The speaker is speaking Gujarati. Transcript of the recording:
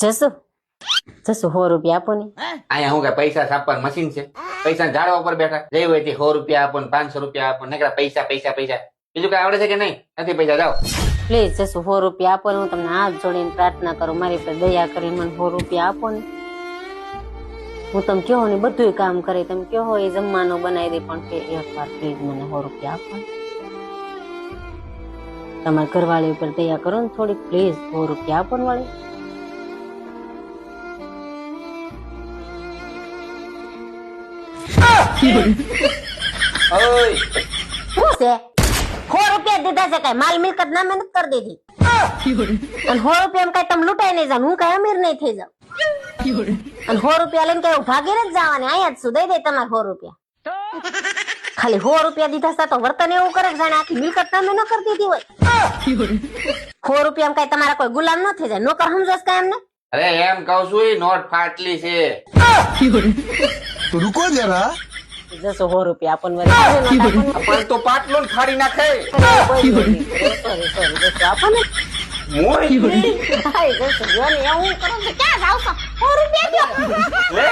જસુ જસુ 100 રૂપિયા આપો ને. અહીંયા હું કે પૈસા છાપવાનું મશીન છે? પૈસા ઝાડવા ઉપર બેઠા જઈ હોય 100 રૂપિયા આપો ને 500 રૂપિયા આપો નકરા પૈસા પૈસા પૈસા. બીજું કઈ આવડે છે કે નહીં? નથી પૈસા જાઓ. પ્લીઝ જસુ 100 રૂપિયા આપો ને. હું તમને હાથ જોડીને પ્રાર્થના કરું, મારી પર દયા કરી મને 100 રૂપિયા આપો ને. હું તમે કહો ને બધું કામ કરે, તમે કહો એ જમવાનું બનાવી દે, પણ એકવાર પ્લીઝ મને 100 રૂપિયા આપો ને. તમારા ઘરવાળી ઉપર દયા કરો ને થોડી, પ્લીઝ 100 રૂપિયા આપો ને વાળી. ઓય શું છે? 100 રૂપિયા દીધા છે, કઈ માલ મિલકત ના મહેનત કરી દીધી. અને 100 રૂપિયા કઈ તમે લૂંટાઈ નહીં જાવ, હું કઈ અમીર નહીં થઈ જાવ. અને 100 રૂપિયા લઈને કઈ ભાગી નથી જવાની, અહીંયા જ શું દઈ દે તમારે 100 રૂપિયા. ખાલી 100 રૂપિયા દીધા છે તો વર્તન એવું કરે જાણે આખી મિલકત તમે ન કરી દીધી હોય. 100 રૂપિયા કઈ તમારા કોઈ ગુલામ ન થઈ જાય, નોકર સમજો કઈ એમને. અરે એમ કઉ છું ઈ નોટ ફાટલી છે. તો રૂકો જરા. જસો 100 રૂપિયા આપણને પણ તો પાટલું ફાડી નાખે. આપો ને. મોય હાય જસો જો ને એવું કરો તો ક્યાં જાવ છો? 100 રૂપિયા દ્યો. લે